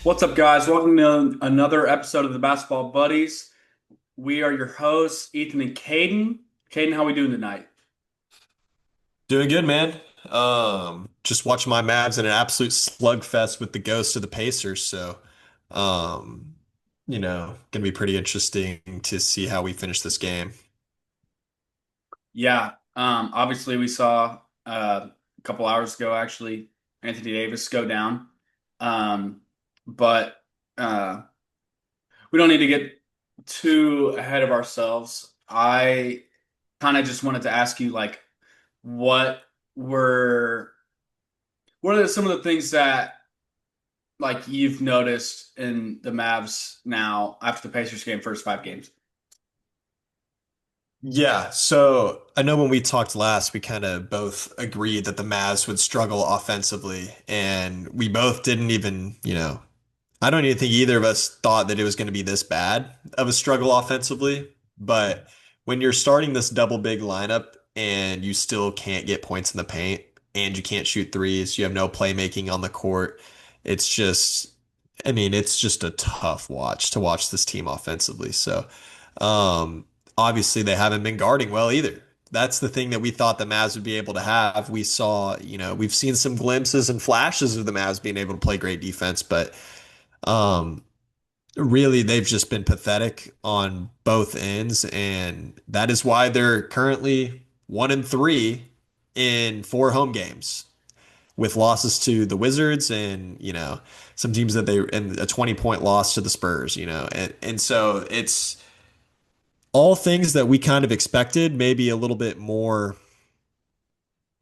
What's up, guys? Welcome to another episode of the Basketball Buddies. We are your hosts, Ethan and Caden. Caden, how we doing tonight? Doing good, man. Just watching my Mavs in an absolute slugfest with the ghost of the Pacers. Um, gonna be pretty interesting to see how we finish this game. Yeah, obviously we saw a couple hours ago, actually, Anthony Davis go down. Um, but we don't need to get too ahead of ourselves. I kind of just wanted to ask you, like, what were what are some of the things that like you've noticed in the Mavs now after the Pacers game, first 5 games? Yeah, so I know when we talked last, we kind of both agreed that the Mavs would struggle offensively, and we both didn't even, I don't even think either of us thought that it was going to be this bad of a struggle offensively. But when you're starting this double big lineup and you still can't get points in the paint and you can't shoot threes, you have no playmaking on the court. It's just, it's just a tough watch to watch this team offensively. Obviously they haven't been guarding well either. That's the thing that we thought the Mavs would be able to have. We saw, we've seen some glimpses and flashes of the Mavs being able to play great defense, but um, really, they've just been pathetic on both ends, and that is why they're currently 1-3 in 4 home games with losses to the Wizards and, some teams that they and a 20-point loss to the Spurs, and so it's all things that we kind of expected, maybe a little bit more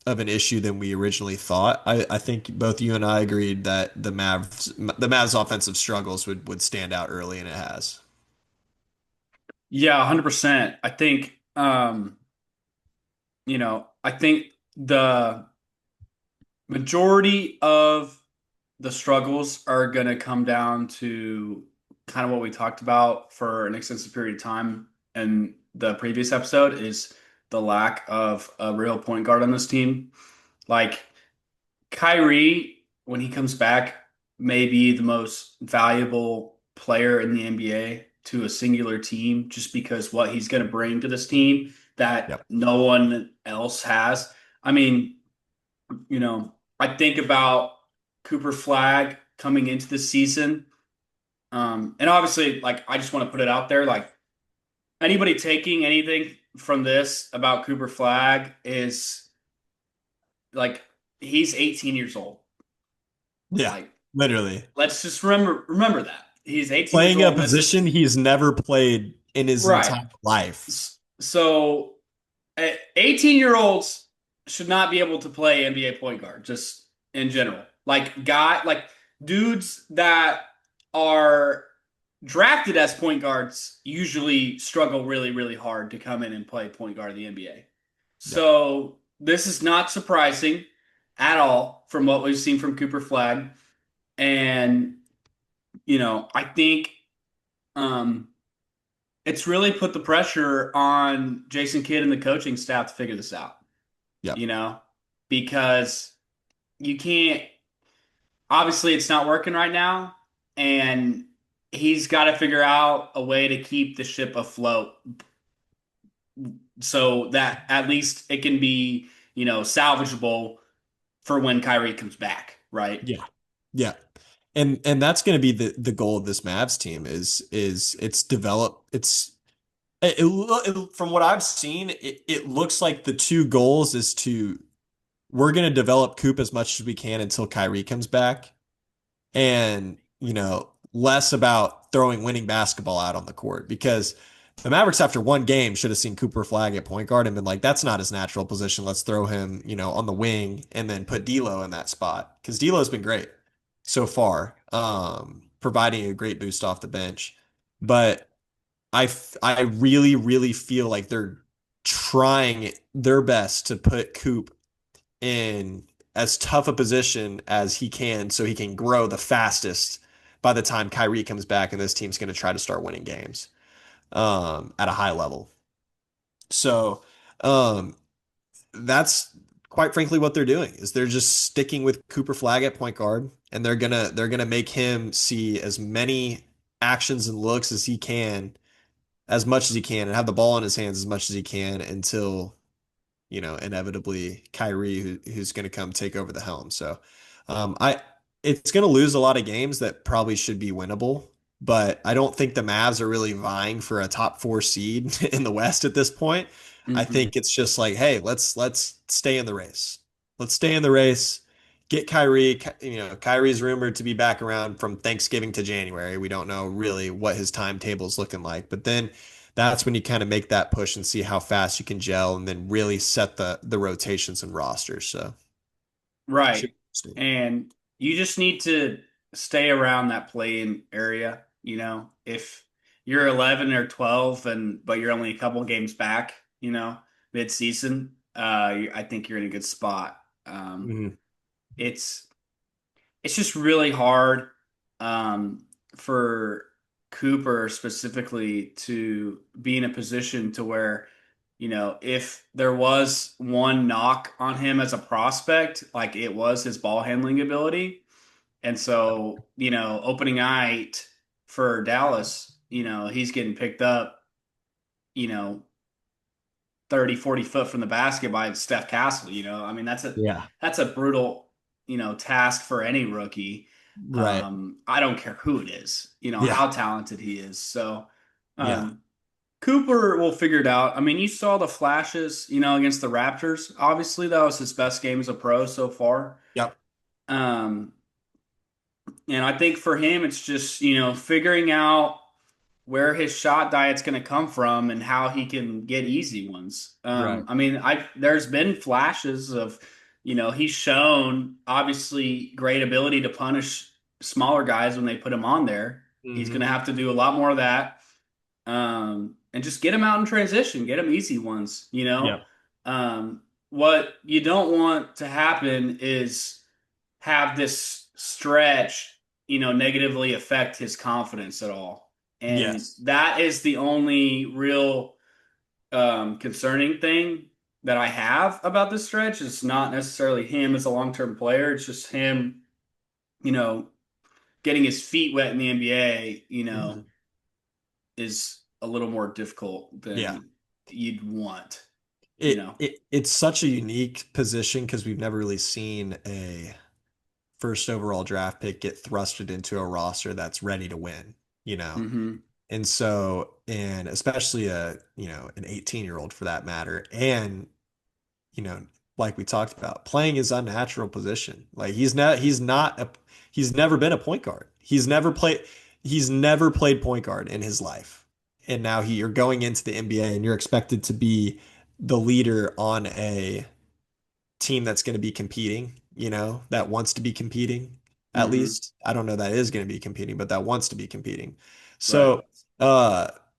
of an issue than we originally thought. I think both you and I agreed that the Mavs offensive struggles would stand out early, and it has. Yeah, 100%. I think the majority of the struggles are going to come down to kind of what we talked about for an extensive period of time in the previous episode is the lack of a real point guard on this team. Like Kyrie, when he comes back, may be the most valuable player in the NBA to a singular team just because what he's going to bring to this team that Yep. no one else has. I mean, I think about Cooper Flag coming into the season. And obviously, like, I just want to put it out there, like, anybody taking anything from this about Cooper Flag is like, he's 18 years old. Yeah, Like, literally. let's just remember that. He's 18 years Playing a old. This is position he's never played in his right. entire life. So 18-year-olds should not be able to play NBA point guard, just in general. Like dudes that are drafted as point guards usually struggle really, really hard to come in and play point guard in the NBA. Yep. So this is not surprising at all from what we've seen from Cooper Flag. And, I think um, it's really put the pressure on Jason Kidd and the coaching staff to figure this out, Yep. you know, because you can't, obviously, it's not working right now. And he's got to figure out a way to keep the ship afloat so that at least it can be, salvageable for when Kyrie comes back, right? Yeah. Yeah. And that's going to be the goal of this Mavs team is it's develop from what I've seen it looks like the two goals is to we're going to develop Coop as much as we can until Kyrie comes back and, less about throwing winning basketball out on the court because the Mavericks after 1 game should have seen Cooper Flag at point guard and been like, that's not his natural position. Let's throw him, on the wing and then put D'Lo in that spot because D'Lo's been great so far, providing a great boost off the bench. But I really, really feel like they're trying their best to put Coop in as tough a position as he can so he can grow the fastest by the time Kyrie comes back and this team's going to try to start winning games at a high level. So um, that's quite frankly what they're doing is they're just sticking with Cooper Flag at point guard and they're gonna make him see as many actions and looks as he can, as much as he can, and have the ball in his hands as much as he can until inevitably Kyrie, who's going to come take over the helm. So, I it's going to lose a lot of games that probably should be winnable, but I don't think the Mavs are really vying for a top four seed in the West at this point. I Hmm. think it's just like, hey, let's stay in the race. Let's stay in the race. Get Kyrie. Kyrie's rumored to be back around from Thanksgiving to January. We don't know really what his timetable is looking like, but then that's when you kind of make that push and see how fast you can gel and then really set the rotations and rosters. So should Right. be interesting. And you just need to stay around that playing area, If you're 11 or 12 but you're only a couple games back, mid-season, I think you're in a good spot. Mhm. It's it's just really hard for Cooper specifically to be in a position to where, if there was one knock on him as a prospect, like it was his ball handling ability. And so, opening night for Dallas, he's getting picked up, you know, 30, 40 foot from the basket by Steph Castle, I mean, Yeah. that's a brutal, task for any rookie. Right. I don't care who it is, Yeah. how talented he is. So, Yeah. um, Cooper will figure it out. I mean, you saw the flashes, against the Raptors. Obviously, that was his best game as a pro so far. Yep. Um, and I think for him, it's just, figuring out where his shot diet's going to come from and how he can get easy ones. Right. I mean, I there's been flashes of, he's shown obviously great ability to punish smaller guys when they put him on there. He's going Hmm. to have to do a lot more of that. And just get him out in transition, get him easy ones, Yep. What you don't want to happen is have this stretch, negatively affect his confidence at all. And Yes. that is the only real concerning thing that I have about this stretch. It's not necessarily him as a long-term player. It's just him, you know, getting his feet wet in the NBA, Hmm. is a little more difficult Yeah. than you'd want, you It, know. it it's such a unique position because we've never really seen a first overall draft pick get thrusted into a roster that's ready to win, you know. Hmm. And so, and especially an 18-year-old for that matter. And, you know, like we talked about, playing his unnatural position. Like he's never been a point guard. He's never played point guard in his life. And now you're going into the NBA and you're expected to be the leader on a team that's going to be competing, that wants to be competing, at Hmm. least. I don't know that is going to be competing, but that wants to be competing. Right. So,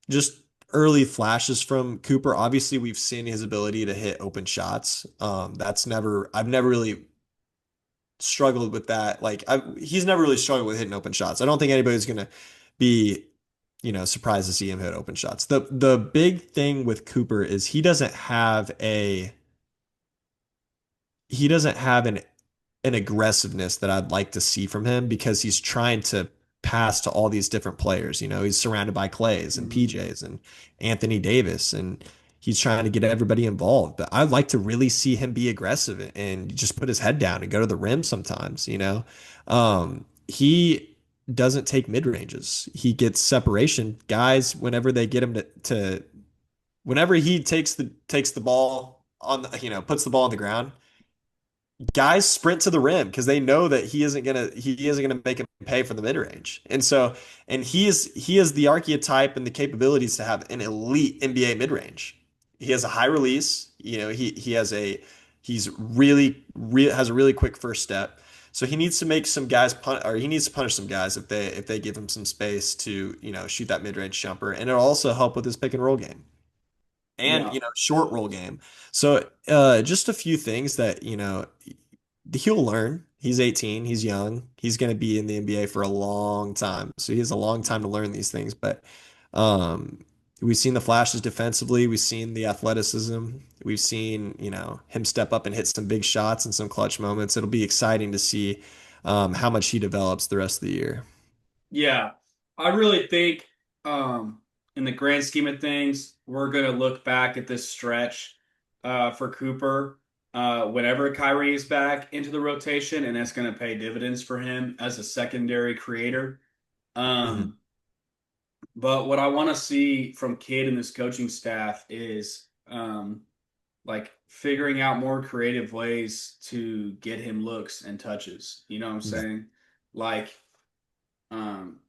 just early flashes from Cooper. Obviously, we've seen his ability to hit open shots. I've never really struggled with that. He's never really struggled with hitting open shots. I don't think anybody's going to be, surprised to see him hit open shots. The big thing with Cooper is he doesn't have an aggressiveness that I'd like to see from him because he's trying to pass to all these different players. He's surrounded by Clays and Hmm. PJs and Anthony Davis, and he's trying to get everybody involved. But I'd like to really see him be aggressive and just put his head down and go to the rim sometimes. He doesn't take mid ranges. He gets separation. Guys, whenever they get him to whenever he takes the ball on puts the ball on the ground, guys sprint to the rim because they know that he isn't gonna make him pay for the mid range. And he is the archetype and the capabilities to have an elite NBA mid range. He has a high release. Has a really quick first step. So he needs to make some guys or he needs to punish some guys if they give him some space to shoot that mid range jumper, and it'll also help with his pick and roll game and Yeah. short roll game. So just a few things that he'll learn. He's 18, he's young. He's going to be in the NBA for a long time. So he has a long time to learn these things, but um we've seen the flashes defensively, we've seen the athleticism, we've seen, him step up and hit some big shots and some clutch moments. It'll be exciting to see how much he develops the rest of the year. Yeah, I really think in the grand scheme of things, we're gonna look back at this stretch for Cooper whenever Kyrie is back into the rotation, and that's gonna pay dividends for him as a secondary creator. Mhm. Um, but what I want to see from Kidd and this coaching staff is like figuring out more creative ways to get him looks and touches. You know what I'm Yeah. saying? Like, um,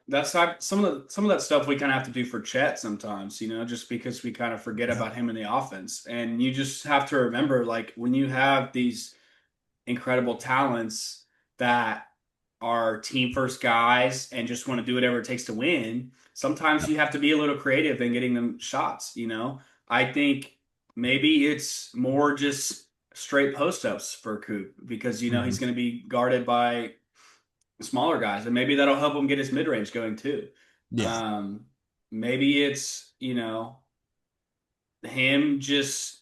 that's not some of that stuff we kind of have to do for Chet sometimes, just because we kind of forget Yeah. about him in the offense. And you just have to remember, like, when you have these incredible talents that are team first guys and just want to do whatever it takes to win, sometimes you have to be a little creative in getting them shots. I think maybe it's more just straight post ups for Coop because Mhm. he's going to be guarded by smaller guys, and maybe that'll help him get his mid range going too. Yeah. Um, maybe it's him just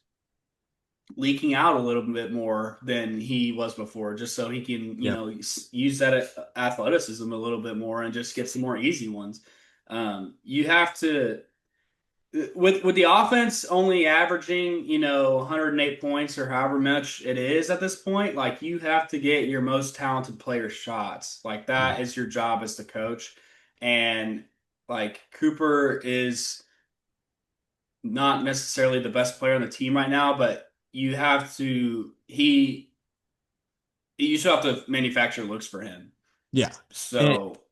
leaking out a little bit more than he was before, just so he can Yeah. use that athleticism a little bit more and just get some more easy ones. You have to with the offense only averaging 108 points or however much it is at this point. Like, you have to get your most talented player shots. Like, that Yeah. is your job as the coach. And like, Cooper is not necessarily the best player on the team right now, but you still have to manufacture looks for him. Yeah.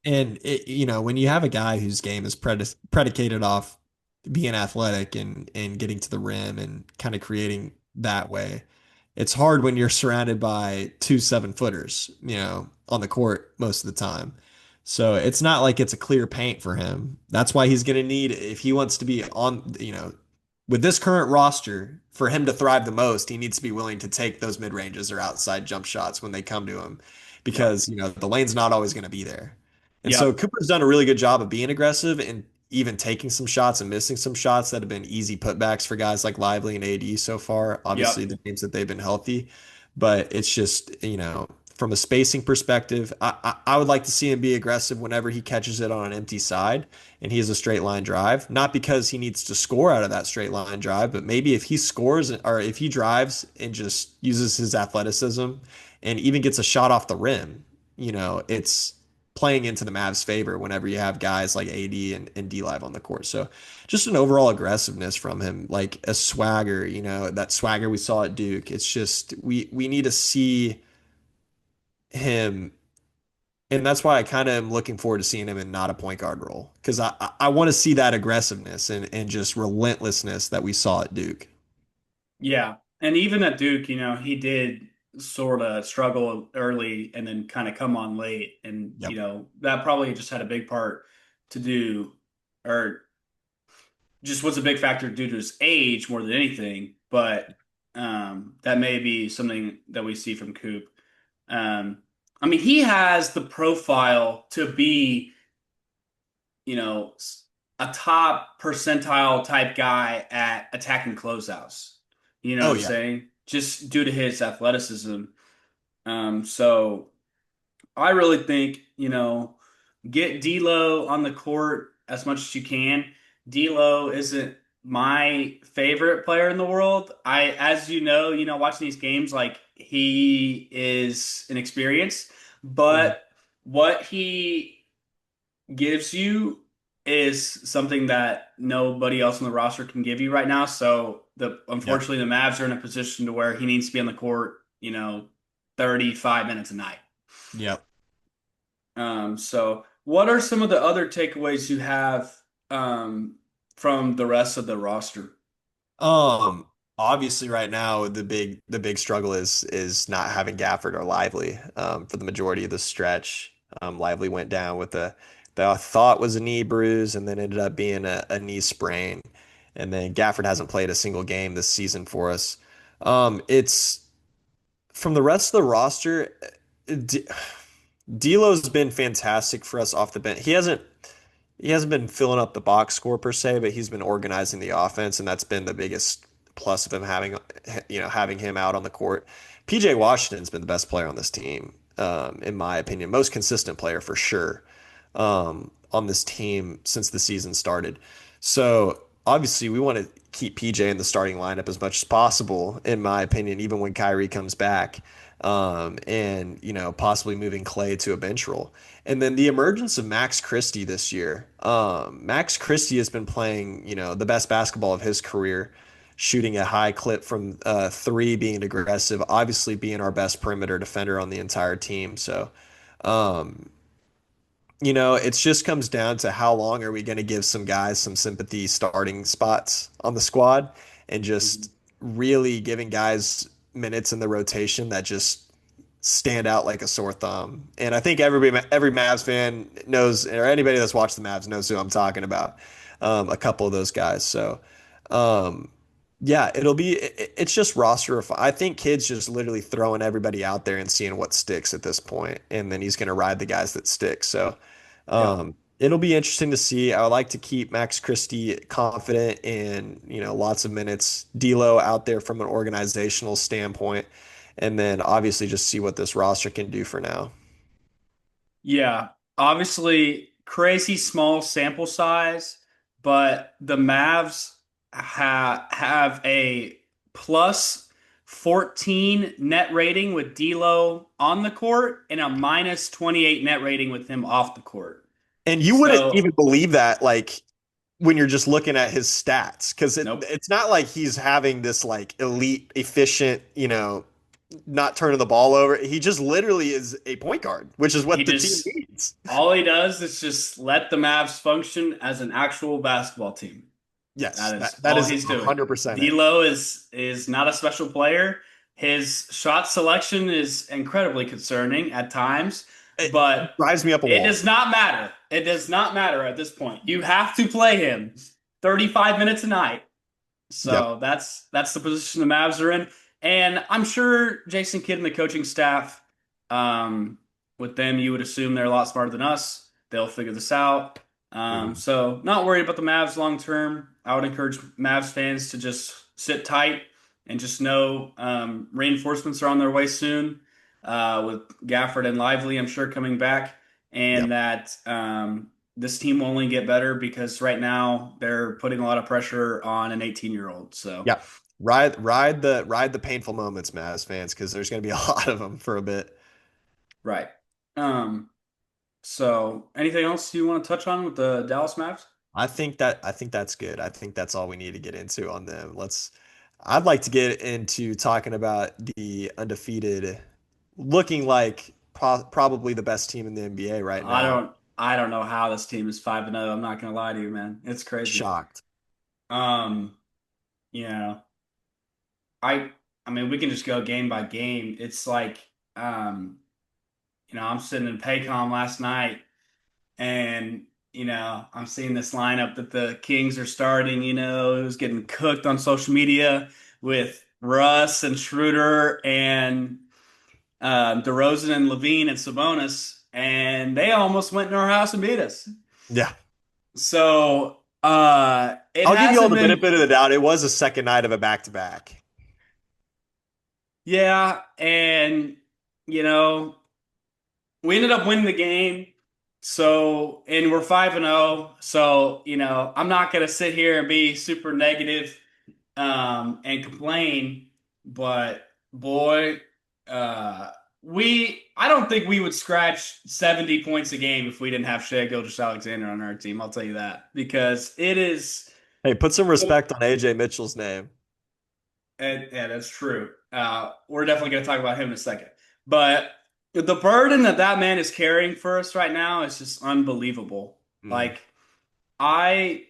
And So when you have a guy whose game is predicated off being athletic and getting to the rim and kind of creating that way, it's hard when you're surrounded by two 7-footers, on the court most of the time. So it's not like it's a clear paint for him. That's why he's going to need, if he wants to be on, with this current roster, for him to thrive the most, he needs to be willing to take those mid ranges or outside jump shots when they come to him yep, because, the lane's not always going to be there. And so yep, Cooper's done a really good job of being aggressive and even taking some shots and missing some shots that have been easy putbacks for guys like Lively and AD so far. Obviously, yep, the games that they've been healthy, but it's just, from a spacing perspective, I would like to see him be aggressive whenever he catches it on an empty side and he has a straight line drive. Not because he needs to score out of that straight line drive, but maybe if he scores or if he drives and just uses his athleticism and even gets a shot off the rim, it's playing into the Mavs' favor whenever you have guys like AD and D Live on the court. So just an overall aggressiveness from him, like a swagger, that swagger we saw at Duke. It's just we need to see him, and that's why I kind of am looking forward to seeing him in not a point guard role because I want to see that aggressiveness and just relentlessness that we saw at Duke. yeah. And even at Duke, he did sort of struggle early and then kind of come on late, and Yep. that probably just had a big part to do, or just was a big factor due to his age more than anything. But that may be something that we see from Coop. I mean, he has the profile to be, you know, a top percentile type guy at attacking closeouts. You know what Oh I'm yeah. saying? Just due to his athleticism. So I really think, get D'Lo on the court as much as you can. D'Lo isn't my favorite player in the world. As watching these games, like, he is inexperienced, Mhm. but what he gives you is something that nobody else on the roster can give you right now. So Yep. unfortunately, the Mavs are in a position to where he needs to be on the court, 35 minutes a night. Yep. So what are some of the other takeaways you have from the rest of the roster? Um, Obviously right now the big struggle is not having Gafford or Lively for the majority of the stretch. Lively went down with the I thought was a knee bruise and then ended up being a knee sprain. And then Gafford hasn't played a single game this season for us. It's from the rest of the roster. D D'Lo's been fantastic for us off the bench. He hasn't been filling up the box score per se, but he's been organizing the offense, and that's been the biggest plus of him having him out on the court. PJ Washington's been the best player on this team. in my opinion, most consistent player for sure on this team since the season started. So obviously, we want to keep PJ in the starting lineup as much as possible, in my opinion, even when Kyrie comes back, and possibly moving Clay to a bench role. And then the emergence of Max Christie this year. Max Christie has been playing, the best basketball of his career, shooting a high clip from three, being aggressive, obviously being our best perimeter defender on the entire team. So, um, it just comes down to how long are we going to give some guys some sympathy starting spots on the squad and Mhm. just really giving guys minutes in the rotation that just stand out like a sore thumb. And I think every Mavs fan knows, or anybody that's watched the Mavs knows who I'm talking about. A couple of those guys. So, um, yeah, it's just roster. I think Kid's just literally throwing everybody out there and seeing what sticks at this point, and then he's going to ride the guys that stick. So, Yeah. it'll be interesting to see. I would like to keep Max Christie confident and, lots of minutes. D'Lo out there from an organizational standpoint, and then obviously just see what this roster can do for now. Yeah, obviously crazy small sample size, but the Mavs have a plus 14 net rating with D'Lo on the court and a minus 28 net rating with him off the court. And you wouldn't So, even believe that, like when you're just looking at his stats, because nope, it's not like he's having this like elite, efficient, not turning the ball over. He just literally is a point guard, which is he what the team just needs. all he does is just let the Mavs function as an actual basketball team. Yes, That that is that all is he's doing. 100% it. D'Lo is not a special player. His shot selection is incredibly concerning at times, It but drives me up a it wall. does not matter. It does not matter at this point. You have to play him 35 minutes a night. Yep. So that's the position the Mavs are in. And I'm sure Jason Kidd and the coaching staff, um, with them, you would assume they're a lot smarter than us. They'll figure this out. Mhm. So not worried about the Mavs long term. I would encourage Mavs fans to just sit tight and just know reinforcements are on their way soon, with Gafford and Lively, I'm sure, coming back, and Yep. that this team will only get better because right now they're putting a lot of pressure on an 18-year-old. So, Yep. Ride the painful moments, Mavs fans, because there's going to be a lot of them for a bit. right. Um, so anything else you want to touch on with the Dallas Mavs? I think that's good. I think that's all we need to get into on them. I'd like to get into talking about the undefeated, looking like probably the best team in the NBA right I now. don't I don't know how this team is 5-0. I'm not gonna lie to you, man. It's crazy. Shocked. Um, you know, I I mean we can just go game by game. It's like um, I'm sitting in Paycom last night and I'm seeing this lineup that the Kings are starting, it was getting cooked on social media with Russ and Schroeder and DeRozan and Levine and Sabonis, and they almost went in our house and beat us. Yeah. So it I'll give you all hasn't the been, benefit of the doubt. It was a second night of a back-to-back. yeah, and you know we ended up winning the game. So, and we're 5-0. So, I'm not going to sit here and be super negative and complain, but boy, uh I don't think we would scratch 70 points a game if we didn't have Shea Gilgeous-Alexander on our team. I'll tell you that because it is Hey, put some respect on AJ Mitchell's name. yeah, that's true. We're definitely going to talk about him in a second. But the burden that that man is carrying for us right now is just unbelievable. Mm. Like I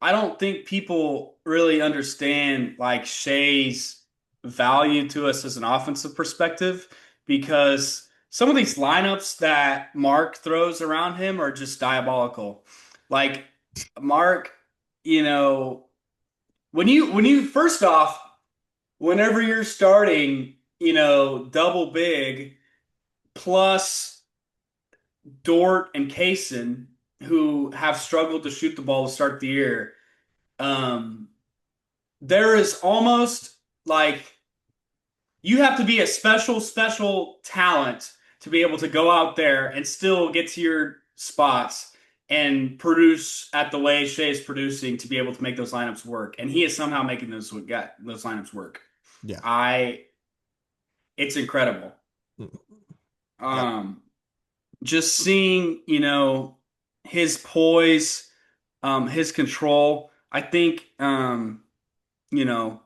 I don't think people really understand like Shea's value to us as an offensive perspective because some of these lineups that Mark throws around him are just diabolical. Like Mark, you know, when you first off, whenever you're starting, double big plus Dort and Kaysen, who have struggled to shoot the ball to start the year, um, there is almost like you have to be a special talent to be able to go out there and still get to your spots and produce at the way Shea is producing to be able to make those lineups work. And he is somehow making those lineups work. Yeah. I It's incredible. Mm. Yep. Um, just seeing, his poise, his control. I think, you know,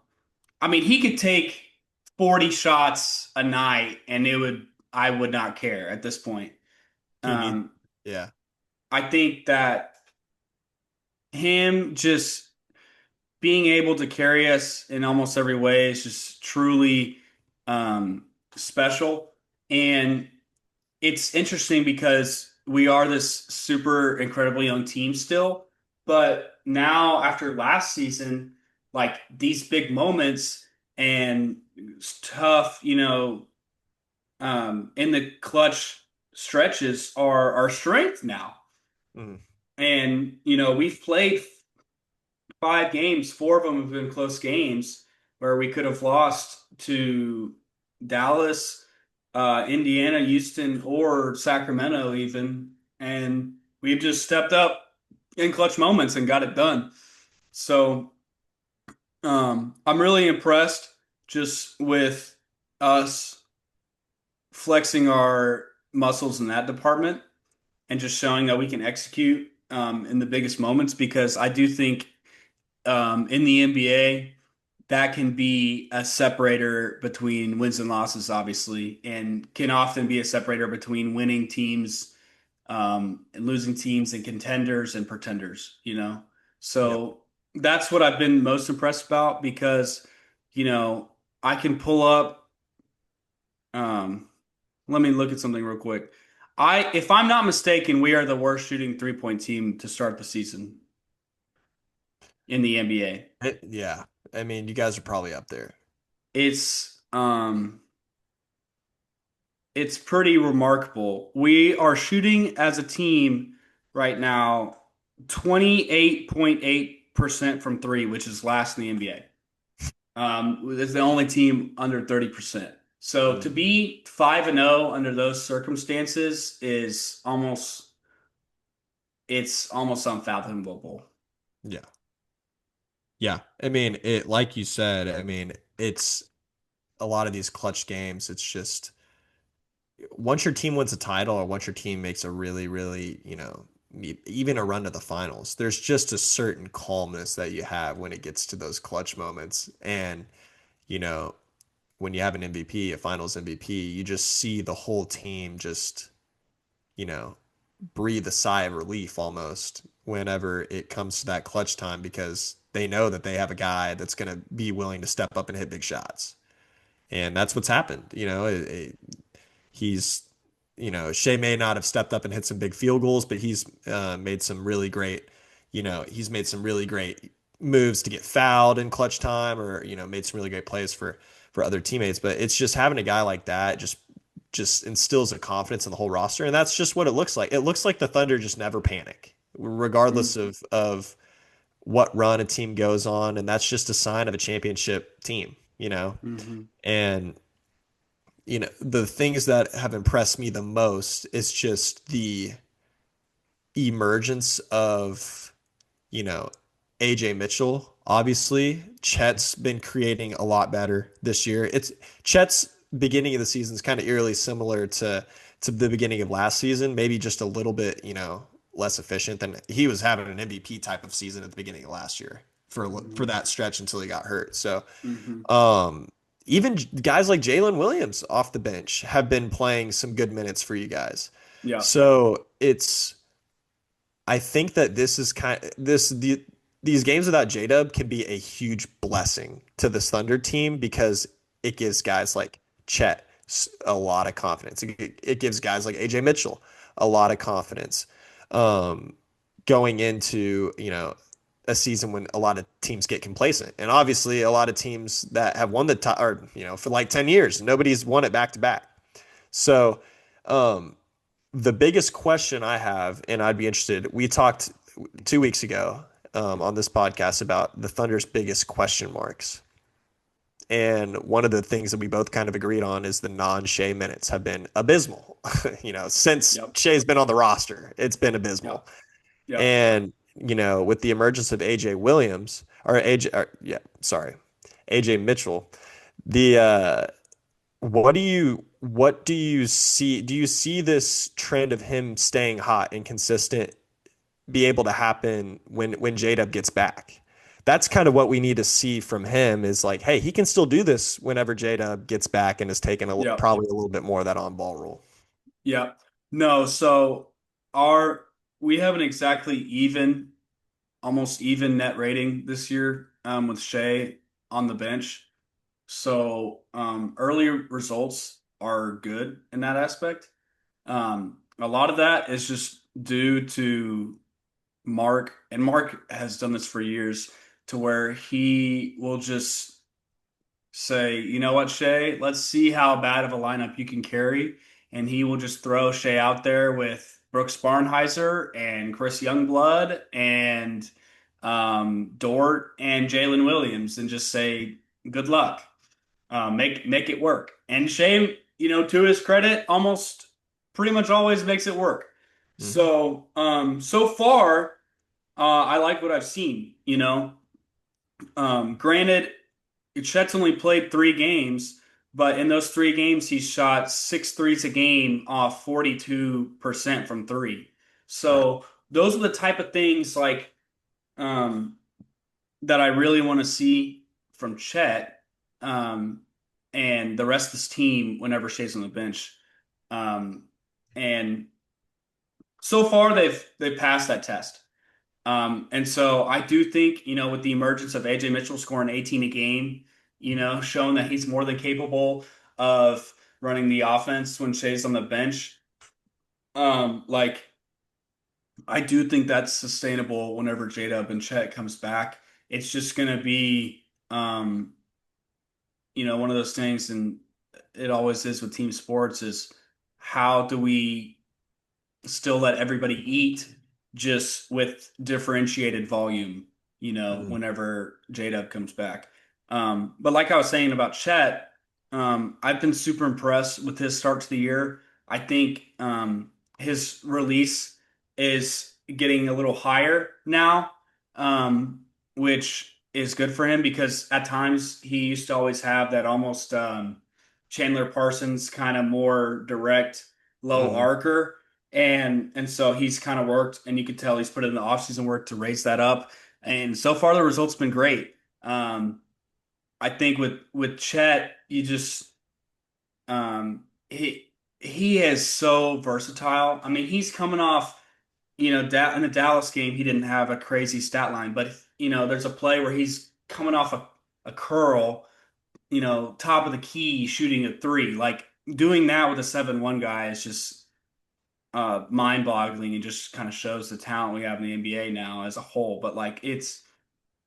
I mean, he could take 40 shots a night and I would not care at this point. He needs, Um, yeah. I think that him just being able to carry us in almost every way is just truly special. And it's interesting because we are this super incredible young team still, but now after last season, like these big moments and tough, in the clutch stretches are our strength now. Mm. And we've played 5 games, 4 of them have been close games where we could have lost to Dallas, Indiana, Houston, or Sacramento even, and we've just stepped up in clutch moments and got it done. So I'm really impressed just with us flexing our muscles in that department and just showing that we can execute in the biggest moments because I do think in the NBA, that can be a separator between wins and losses, obviously, and can often be a separator between winning teams and losing teams and contenders and pretenders. Yep. So that's what I've been most impressed about because, you know, I can pull up, um, let me look at something real quick. If I'm not mistaken, we are the worst shooting 3-point team to start the season in the NBA. Yeah. I mean, you guys are probably up there. It's it's pretty remarkable. We are shooting as a team right now 28.8% from three, which is last in the NBA. It's the only team under 30%. So to Mm. be 5-0 under those circumstances is almost unfathomable. Yeah. Yeah. I mean, like you said, I mean, it's a lot of these clutch games. It's just once your team wins a title or once your team makes a really, really, even a run to the finals, there's just a certain calmness that you have when it gets to those clutch moments. And, you know, when you have an MVP, a finals MVP, you just see the whole team just, you know, breathe a sigh of relief almost whenever it comes to that clutch time because they know that they have a guy that's going to be willing to step up and hit big shots. And that's what's happened. He's, Shea may not have stepped up and hit some big field goals, but made some really great, he's made some really great moves to get fouled in clutch time or, made some really great plays for other teammates. But it's just having a guy like that just instills a confidence in the whole roster. And that's just what it looks like. It looks like the Thunder just never panic, regardless Mm-hmm. of what run a team goes on. And that's just a sign of a championship team. Mm-hmm. And the things that have impressed me the most is just the emergence of, you know, AJ Mitchell. Obviously, Chet's been creating a lot better this year. It's Chet's beginning of the season is kind of eerily similar to the beginning of last season, maybe just a little bit, less efficient than he was having an MVP type of season at the beginning of last year for that stretch until he got hurt. So Mm-hmm. um, even guys like Jalen Williams off the bench have been playing some good minutes for you guys. Yeah. So I think that this is these games without J-Dub can be a huge blessing to this Thunder team because it gives guys like Chet a lot of confidence. It gives guys like AJ Mitchell a lot of confidence um, going into, a season when a lot of teams get complacent. And obviously a lot of teams that have won the top or, for like 10 years, nobody's won it back to back. So, um, the biggest question I have, and I'd be interested, we talked 2 weeks ago on this podcast about the Thunder's biggest question marks. And one of the things that we both kind of agreed on is the non-Shea minutes have been abysmal. Since Yep. Shea's been on the roster, it's been Yep. abysmal. Yep. And, with the emergence of AJ Williams or AJ, yeah, sorry, AJ Mitchell, the what do you see? Do you see this trend of him staying hot and consistent be able to happen when J-Dub gets back? That's kind of what we need to see from him is like, hey, he can still do this whenever J-Dub gets back and is taking Yep. probably a little bit more of that on-ball role. Yep. No, so our we have an exactly even, almost even net rating this year with Shea on the bench. So early results are good in that aspect. A lot of that is just due to Mark, and Mark has done this for years, to where he will just say, you know what, Shea, let's see how bad of a lineup you can carry. And he will just throw Shea out there with Brooks Barnhizer and Chris Youngblood and Dort and Jalen Williams and just say, good luck. Make it work. And Shea, to his credit, almost pretty much always makes it work. Mhm. So, so far, I like what I've seen. Granted, Chet's only played 3 games, but in those 3 games, he shot six threes a game off 42% from three. Right. So those are the type of things like that I really want to see from Chet and the rest of this team whenever Shea's on the bench. Um, and so far, they've passed that test. And so I do think, with the emergence of AJ Mitchell scoring 18 a game, showing that he's more than capable of running the offense when Shea's on the bench. Like I do think that's sustainable whenever J-Dub and Chet comes back. It's just gonna be one of those things, and it always is with team sports, is how do we still let everybody eat just with differentiated volume, Mhm. whenever J-Dub comes back. But like I was saying about Chet, I've been super impressed with his start to the year. I think his release is getting a little higher now, um, which is good for him because at times he used to always have that almost Chandler Parsons kind of more direct low Mhm. arcer. And so he's kind of worked, and you could tell he's put in the offseason work to raise that up. And so far the results been great. I think with Chet, you just he is so versatile. I mean, he's coming off, in the Dallas game, he didn't have a crazy stat line, but there's a play where he's coming off a curl, top of the key, shooting a three. Like doing that with a 7-1 guy is just mind-boggling and just kind of shows the talent we have in the NBA now as a whole. But like it's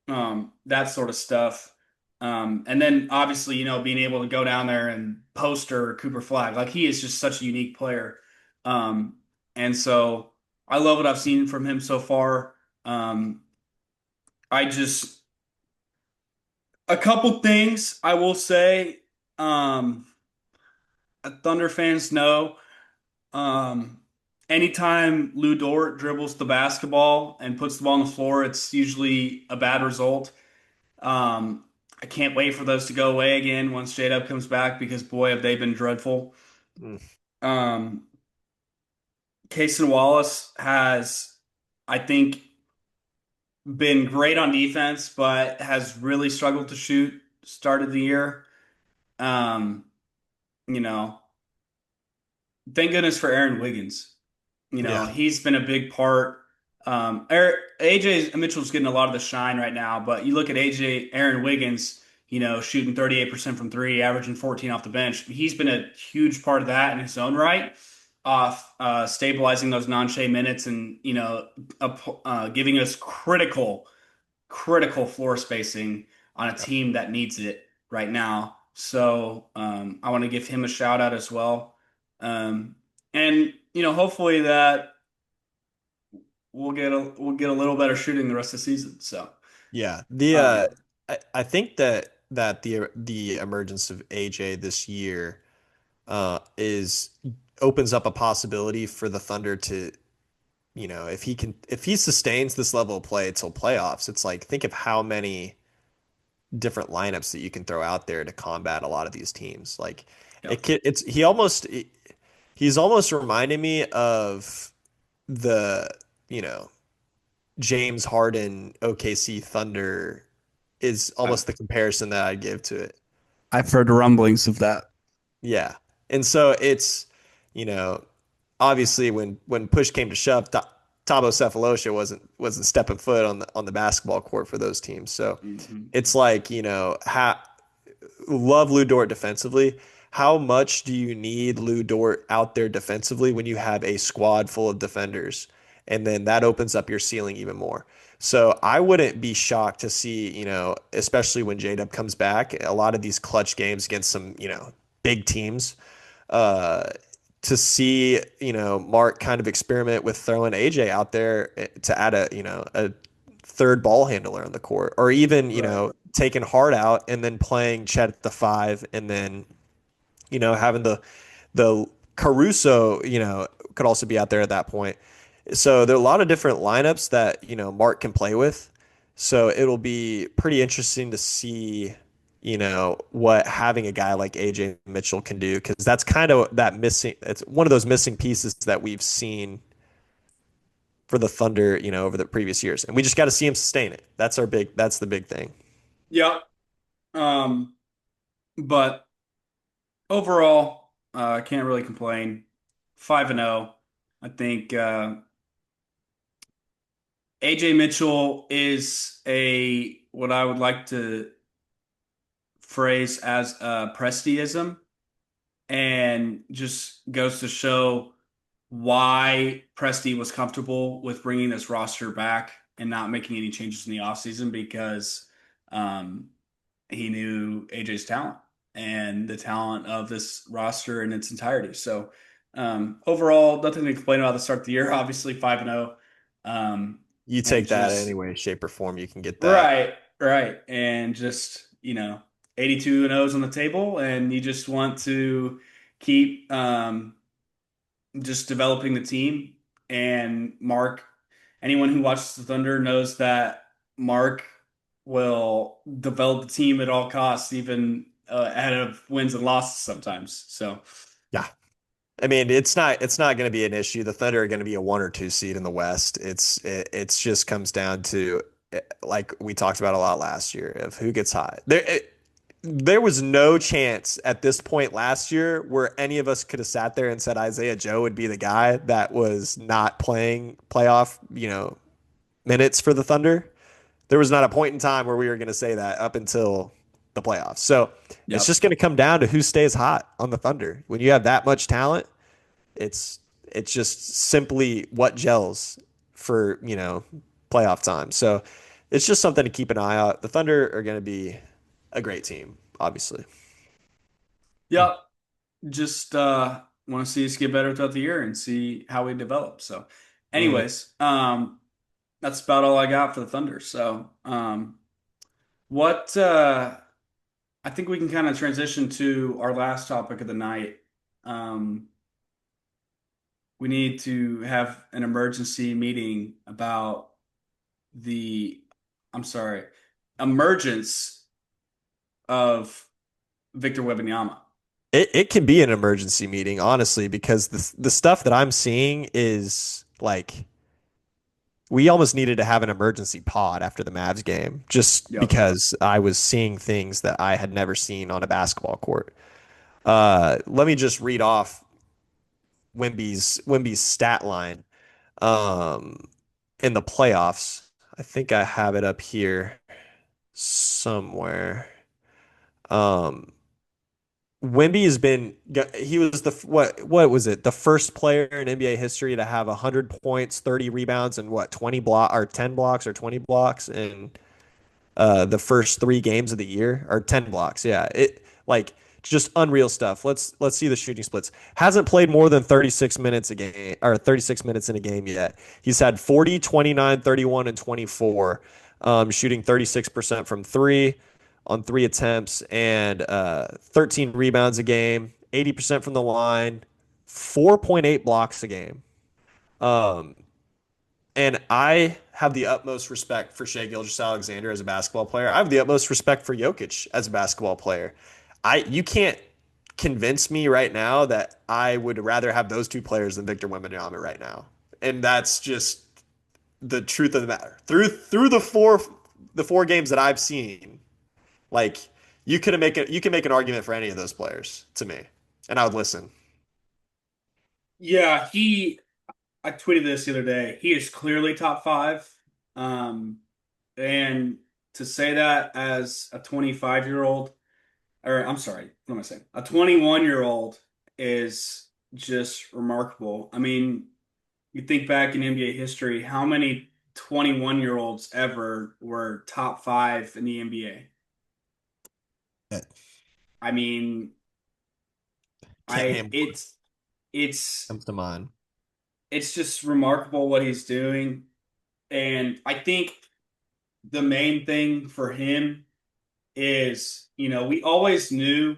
that sort of stuff. And then obviously, being able to go down there and poster Cooper Flag, like he is just such a unique player. Um, and so I love what I've seen from him so far. Um, I just a couple things I will say. Um, Thunder fans know. Um, Anytime Lou Dort dribbles the basketball and puts the ball on the floor, it's usually a bad result. Um, I can't wait for those to go away again once J-Dub comes back because boy, have they been dreadful. Mhm. Um, Cason Wallace has, I think, been great on defense, but has really struggled to shoot started the year. Um, you know, thank goodness for Aaron Wiggins. Yeah. He's been a big part. AJ Mitchell's getting a lot of the shine right now, but you look at Aaron Wiggins, shooting 38% from three, averaging 14 off the bench. He's been a huge part of that in his own right, off stabilizing those non-Shea minutes and, giving us critical floor spacing on a Yep. team that needs it right now. So I want to give him a shout out as well. And hopefully that we'll get a little better shooting the rest of the season. So Yeah. The um, I think that that the emergence of AJ this year is opens up a possibility for the Thunder to, if he sustains this level of play till playoffs, it's like think of how many different lineups that you can throw out there to combat a lot of these teams. Like Yep. he's almost reminding me of the, you know, James Harden OKC Thunder is I've almost the comparison that I'd give to it. I've heard rumblings of that. Yeah. And so it's, you know, obviously when push came to shove, Thabo Cephalosha wasn't stepping foot on the basketball court for those teams. So Hmm. it's like, love Lou Dort defensively. How much do you need Lou Dort out there defensively when you have a squad full of defenders? And then that opens up your ceiling even more. So I wouldn't be shocked to see, especially when J-Dub comes back, a lot of these clutch games against some, big teams, uh, to see, Mark kind of experiment with throwing AJ out there to add a third ball handler on the court, or even, Right. taking Hart out and then playing Chet at the five, and then, having the Caruso, could also be out there at that point. So there are a lot of different lineups that, Mark can play with. So it'll be pretty interesting to see, what having a guy like AJ Mitchell can do, because that's kind of it's one of those missing pieces that we've seen for the Thunder, over the previous years. And we just got to see him sustain it. That's the big thing. Yep. Um, but overall, I can't really complain. 5-0. I think AJ Mitchell is a what I would like to phrase as a Prestiism, and just goes to show why Presti was comfortable with bringing this roster back and not making any changes in the offseason because um, he knew AJ's talent and the talent of this roster in its entirety. So overall, nothing to complain about the start of the year. Obviously, 5-0. You And take that just any way, shape, or form, you can get that. right, right. And just, 82 and O's on the table, and you just want to keep just developing the team. And Mark, anyone who watches the Thunder knows that Mark will develop the team at all costs, even ahead of wins and losses sometimes. So, Yeah. I mean, it's not going to be an issue. The Thunder are going to be a 1 or 2 seed in the West. It's just comes down to, like we talked about a lot last year, of who gets hot. There was no chance at this point last year where any of us could have sat there and said Isaiah Joe would be the guy that was not playing playoff, minutes for the Thunder. There was not a point in time where we were going to say that up until the playoffs. So it's yep. just going to come down to who stays hot on the Thunder. When you have that much talent, it's it's just simply what gels for, playoff time. So it's just something to keep an eye out. The Thunder are going to be a great team, obviously. Yep. Just want to see us get better throughout the year and see how we develop. So, Mhm. anyways, that's about all I got for the Thunder. So, what I think we can kind of transition to our last topic of the night. Um, we need to have an emergency meeting about the, I'm sorry, emergence of Victor Wembanyama. It can be an emergency meeting, honestly, because the stuff that I'm seeing is like we almost needed to have an emergency pod after the Mavs game, just Yep. because I was seeing things that I had never seen on a basketball court. Let me just read off Wemby's stat line um, in the playoffs. I think I have it up here somewhere. Um, Wemby has been he was the what was it? The first player in NBA history to have 100 points, 30 rebounds, and what 20 block or 10 blocks or 20 blocks in the first 3 games of the year, or 10 blocks. Yeah. It like just unreal stuff. Let's see the shooting splits. Hasn't played more than 36 minutes a game, or 36 minutes in a game yet. He's had 40, 29, 31, and 24, shooting 36% from three. on 3 attempts and 13 rebounds a game, 80% from the line, 4.8 blocks a game. Um, and I have the utmost respect for Shai Gilgeous-Alexander as a basketball player. I have the utmost respect for Jokic as a basketball player. You can't convince me right now that I would rather have those two players than Victor Wembanyama right now. And that's just the truth of the matter. Through the four games that I've seen, like you can make an argument for any of those players to me, and I would listen. Yeah, I tweeted this the other day. He is clearly top five. Um, and to say that as a 25-year-old, or I'm sorry, what am I saying? A 21-year-old is just remarkable. I mean, you think back in NBA history, how many 21-year-olds ever were top five in the NBA? It I mean, can't I name one it's comes to mind. it's just remarkable what he's doing. And I think the main thing for him is, we always knew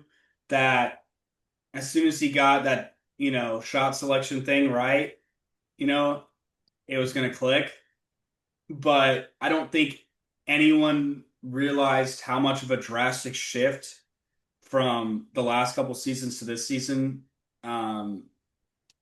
that as soon as he got that, shot selection thing right, you know, it was going to click. But I don't think anyone realized how much of a drastic shift from the last couple seasons to this season um,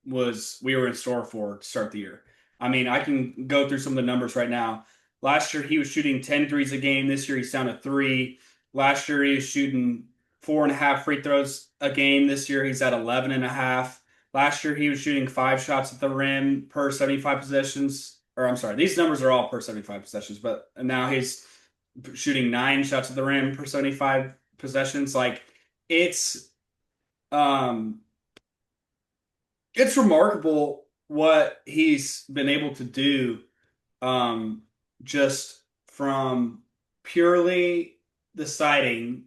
was we were in store for to start the year. I mean, I can go through some of the numbers right now. Last year he was shooting 10 threes a game. This year he's down to three. Last year he was shooting 4.5 free throws a game. This year he's at 11 and a half. Last year he was shooting 5 shots at the rim per 75 possessions. Or I'm sorry, these numbers are all per 75 possessions, but now he's shooting 9 shots at the rim per 75 possessions. Like it's um it's remarkable what he's been able to do um, just from purely deciding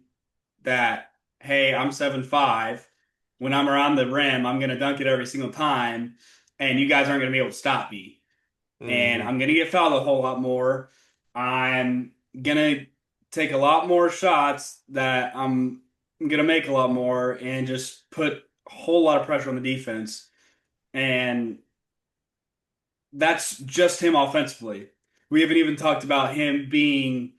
that, hey, I'm 7'5". When I'm around the rim, I'm going to dunk it every single time, and you guys aren't going to be able to stop me. And Hmm. I'm going to get fouled a whole lot more. I'm going to take a lot more shots that I'm going to make a lot more and just put a whole lot of pressure on the defense. And that's just him offensively. We haven't even talked about him being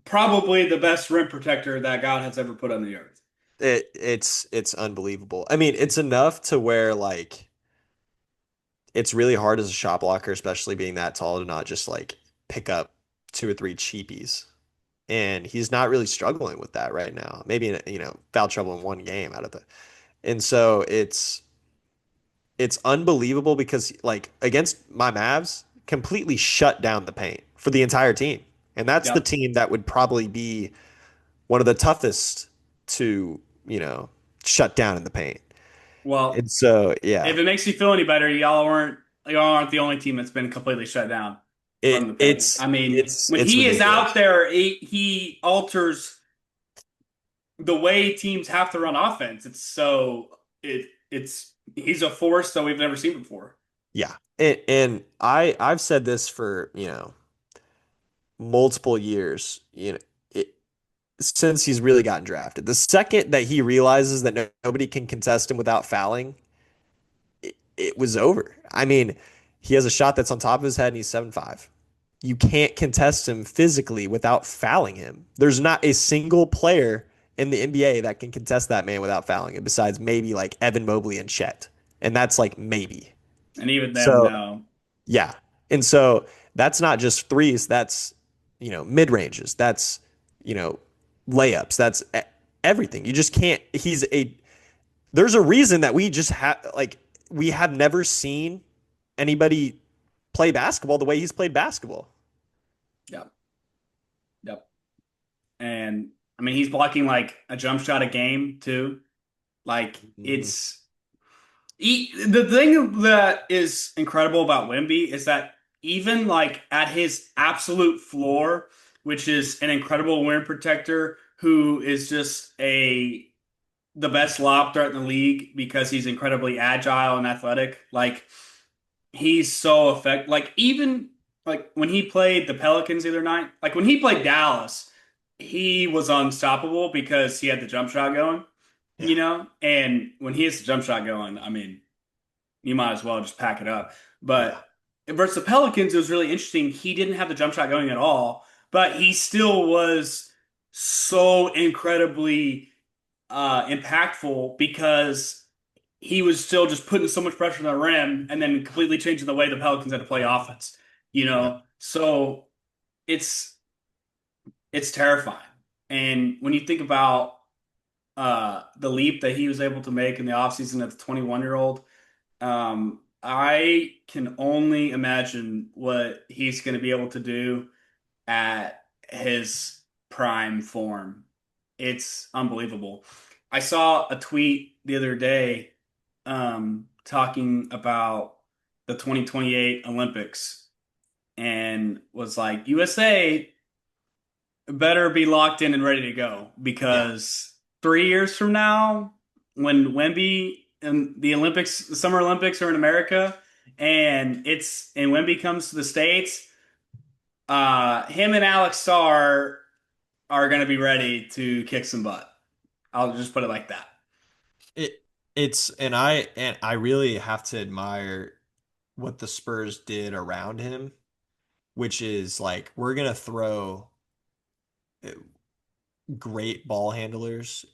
probably the best rim protector that God has ever put on the earth. It's unbelievable. I mean, it's enough to where like it's really hard as a shot blocker, especially being that tall, to not just like pick up two or three cheapies. And he's not really struggling with that right now. Maybe foul trouble in one game out of the. And so it's unbelievable because like against my Mavs, completely shut down the paint for the entire team. And that's the Yep. team that would probably be one of the toughest to, shut down in the paint. Well, And so, if yeah, it makes you feel any better, y'all aren't the only team that's been completely shut down from it the paint. it's I mean, it's when it's he is out ridiculous. there, he alters the way teams have to run offense. It's he's a force that we've never seen before. Yeah. And I've said this for, multiple years, since he's really gotten drafted. The second that he realizes that nobody can contest him without fouling, it was over. I mean, he has a shot that's on top of his head and he's 7'5". You can't contest him physically without fouling him. There's not a single player in the NBA that can contest that man without fouling him, besides maybe like Evan Mobley and Chet. And that's like maybe. And even them, So no. yeah. And so that's not just threes, that's, mid ranges, that's, you know, layups, that's everything. You just can't, there's a reason that we just have, like, we have never seen anybody play basketball the way he's played basketball. Yep. Yep. And I mean, he's blocking like a jump shot a game too. Like Mhm. the thing that is incredible about Wemby is that even like at his absolute floor, which is an incredible rim protector who is just a the best lob threat in the league because he's incredibly agile and athletic. Like he's so effective. Like even like when he played the Pelicans the other night, like when he played Dallas. he was unstoppable because he had the jump shot going, Yeah. and when he has the jump shot going, I mean, you might as well just pack it up. Yeah. But versus the Pelicans, it was really interesting. He didn't have the jump shot going at all, but he still was so incredibly impactful because he was still just putting so much pressure on the rim and then completely changing the way the Pelicans had to play offense. Yeah. So it's it's terrifying. And when you think about the leap that he was able to make in the offseason as a 21-year-old, I can only imagine what he's going to be able to do at his prime form. It's unbelievable. I saw a tweet the other day talking about the 2028 Olympics and was like, USA better be locked in and ready to go Yeah. because 3 years from now, when Wemby and the Olympics, the Summer Olympics are in America, and Wemby comes to the States, him and Alex Starr are going to be ready to kick some butt. I'll just put it like that. It it's and I really have to admire what the Spurs did around him, which is like we're gonna throw uh, great ball handlers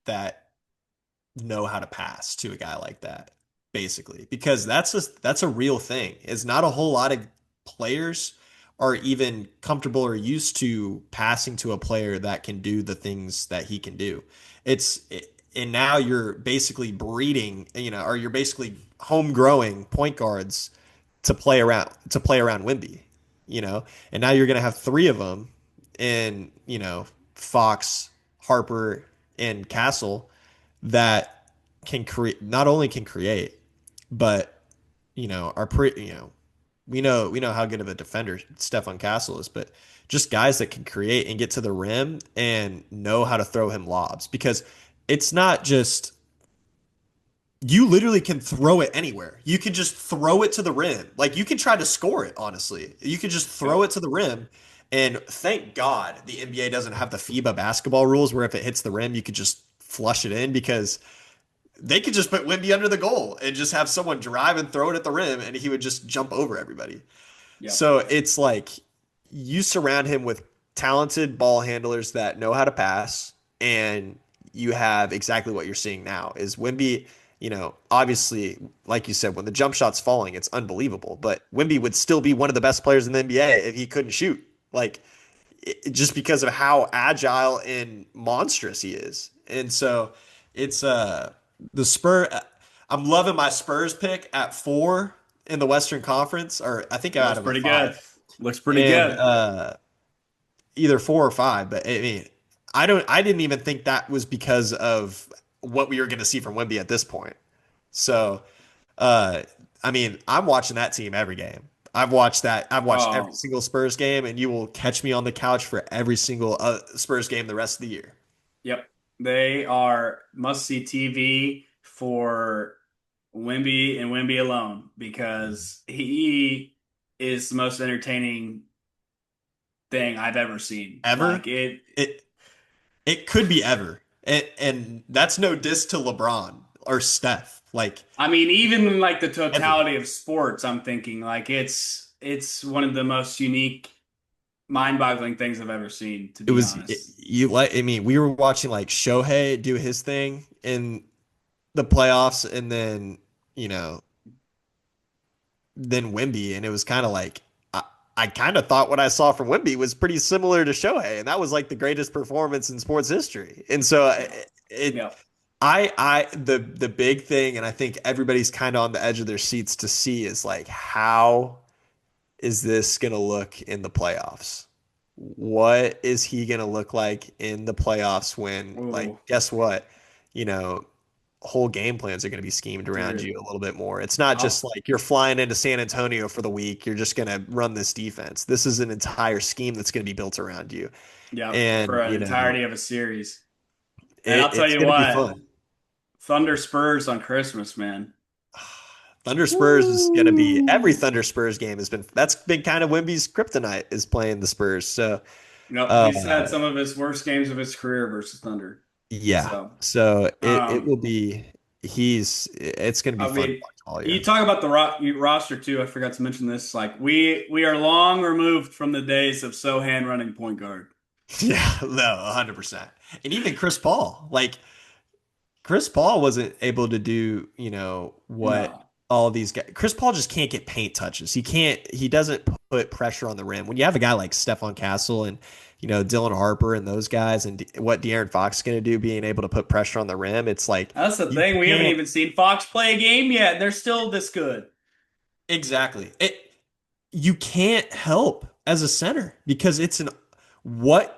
that know how to pass to a guy like that, basically, because that's a real thing. It's not a whole lot of players are even comfortable or used to passing to a player that can do the things that he can do. And now you're basically breeding, or you're basically home growing point guards to play around Wimby, and now you're gonna have three of them in, Fox, Harper, and Castle that can create not only can create, but are pretty we know how good of a defender Stefan Castle is, but just guys that can create and get to the rim and know how to throw him lobs because it's not just you literally can throw it anywhere. You can just throw it to the rim. Like you can try to score it, honestly. You can just throw Yep. it to the rim. And thank God the NBA doesn't have the FIBA basketball rules where if it hits the rim, you could just flush it in because they could just put Wimby under the goal and just have someone drive and throw it at the rim and he would just jump over everybody. Yep. So it's like you surround him with talented ball handlers that know how to pass, and you have exactly what you're seeing now is Wimby, obviously, like you said, when the jump shot's falling, it's unbelievable. But Wimby would still be one of the best players in the NBA if he couldn't shoot. Like just because of how agile and monstrous he is. And so it's the Spur I'm loving my Spurs pick at 4 in the Western Conference, or I think I had Looks him at pretty good. 5. Looks pretty And good. either 4 or 5, but I mean, I didn't even think that was because of what we were going to see from Wemby at this point. So, uh, I mean, I'm watching that team every game. I've watched that. I've watched every Oh, single Spurs game, and you will catch me on the couch for every single Spurs game the rest of the year. yep. They are must-see TV for Wemby and Wemby alone because he is the most entertaining thing I've ever seen. Ever? Like it, It it could be ever, and that's no diss to LeBron or Steph. Like I mean, even in like the ever. totality of sports, I'm thinking like it's one of the most unique, mind-boggling things I've ever seen, to It be was honest. you like. I mean, we were watching like Shohei do his thing in the playoffs, and then you know, then Wemby, and it was kind of like I kind of thought what I saw from Wemby was pretty similar to Shohei, and that was like the greatest performance in sports history. And so Yeah. Yeah. the big thing, and I think everybody's kind of on the edge of their seats to see is like how is this going to look in the playoffs? What is he going to look like in the playoffs when, like, Oh, guess what? You know, whole game plans are going to be schemed around dude. you a little bit more. It's not just I'll, like you're flying into San Antonio for the week. You're just going to run this defense. This is an entire scheme that's going to be built around you. yeah, for And, an entirety of a series. And I'll tell it's you going to be what, fun. Thunder Spurs on Christmas, man. Thunder Spurs is going to be every Woo! Thunder Spurs game has been that's been kind of Wimby's kryptonite is playing the Spurs. So Nope, he's had Uh, some of his worst games of his career versus Thunder. yeah. So, So it um, will be it's going to be I fun to mean, watch all you year. talk about the roster too. I forgot to mention this. Like we are long removed from the days of Sohan running point guard. Yeah, no, 100%. And even Chris Paul, like Chris Paul wasn't able to do, what No, all these guys. Chris Paul just can't get paint touches. He doesn't put pressure on the rim. When you have a guy like Stephon Castle and, Dylan Harper and those guys and what De'Aaron Fox is going to do being able to put pressure on the rim, it's like that's the you thing. We haven't can't even seen Fox play a game yet, and they're still this good. exactly. You can't help as a center because it's an what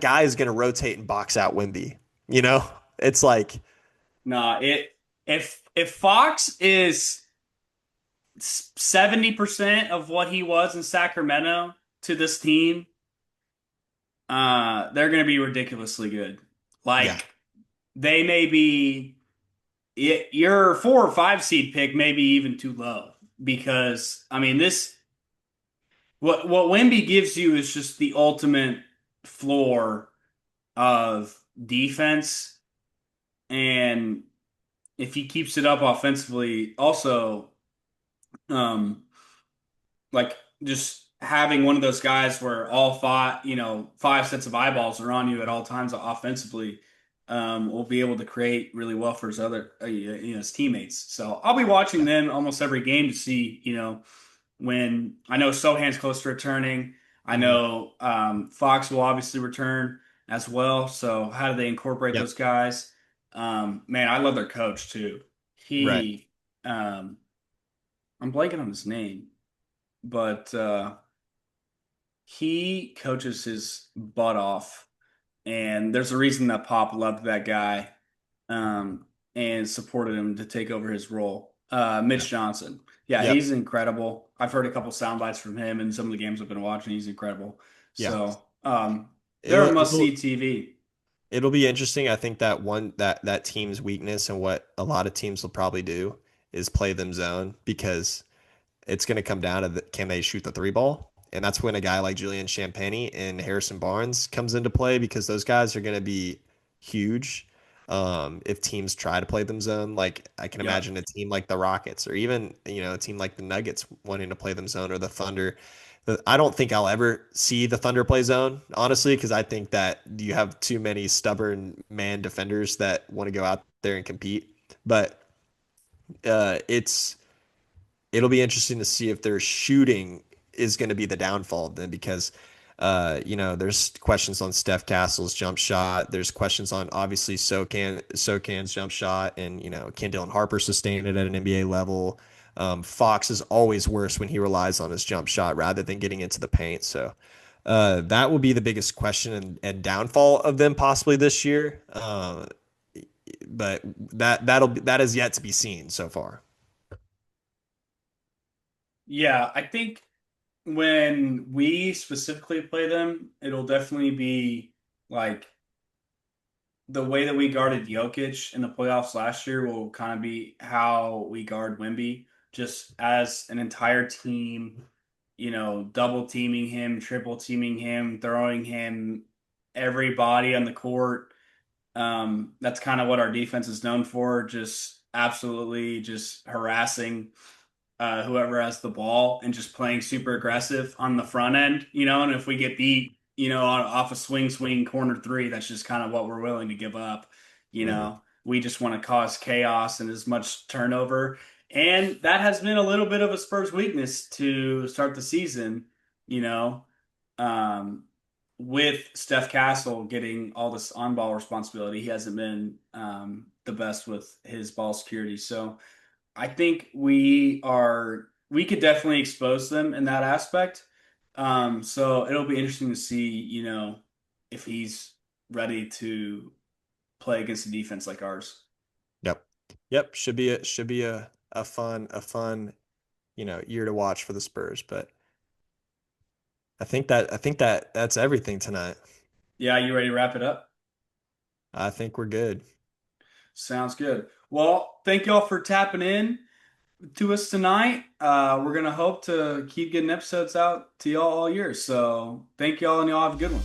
guy is going to rotate and box out Wemby? You know? It's like Nah, if Fox is 70% of what he was in Sacramento to this team, they're going to be ridiculously good. yeah. Like they may be your 4 or 5 seed pick may be even too low because I mean this what Wemby gives you is just the ultimate floor of defense, and if he keeps it up offensively, also um like just having one of those guys where all five, 5 sets of eyeballs are on you at all times offensively, will be able to create really well for his other, his teammates. So I'll be watching Yeah. them almost every game to see, when I know Sohan's close to returning. I Mhm. know Fox will obviously return as well. So how do they incorporate Yep. those guys? Man, I love their coach too. Right. He, um, I'm blanking on his name, but he coaches his butt off, and there's a reason that Pop loved that guy, and supported him to take over his role. Yeah. Mitch Johnson, yeah, Yep. he's incredible. I've heard a couple sound bites from him in some of the games I've been watching. He's incredible. Yeah. So they're It'll a must it'll see TV. it'll be interesting. I think that team's weakness and what a lot of teams will probably do is play them zone because it's going to come down to can they shoot the three ball? And that's when a guy like Julian Champagnie and Harrison Barnes comes into play because those guys are going to be huge. If teams try to play them zone, like I can Yep. imagine a team like the Rockets or even, a team like the Nuggets wanting to play them zone or the Thunder. I don't think I'll ever see the Thunder play zone, honestly, because I think that you have too many stubborn man defenders that want to go out there and compete. But it'll be interesting to see if their shooting is going to be the downfall then because there's questions on Steph Castle's jump shot. There's questions on obviously Socan's jump shot, and can Dylan Harper sustain it at an NBA level? Fox is always worse when he relies on his jump shot rather than getting into the paint. So that will be the biggest question and downfall of them possibly this year. But that is yet to be seen so far. Yeah, I think when we specifically play them, it'll definitely be like the way that we guarded Jokic in the playoffs last year will kind of be how we guard Wemby, just as an entire team, double teaming him, triple teaming him, throwing him everybody on the court. That's kind of what our defense is known for, just absolutely just harassing whoever has the ball and just playing super aggressive on the front end, and if we get beat, off a swing corner three, that's just kind of what we're willing to give up. Mhm. We just want to cause chaos and as much turnover. And that has been a little bit of a Spurs weakness to start the season, you know, um, with Steph Castle getting all this on ball responsibility. He hasn't been the best with his ball security. So, I think we could definitely expose them in that aspect. So it'll be interesting to see, if he's ready to play against a defense like ours. Yep. Yep. Should be a fun, year to watch for the Spurs. But I think that that's everything tonight. Yeah, you ready to wrap it up? I think we're good. Sounds good. Well, thank y'all for tapping in to us tonight. We're gonna hope to keep getting episodes out to y'all all year. So thank y'all and y'all have a good one.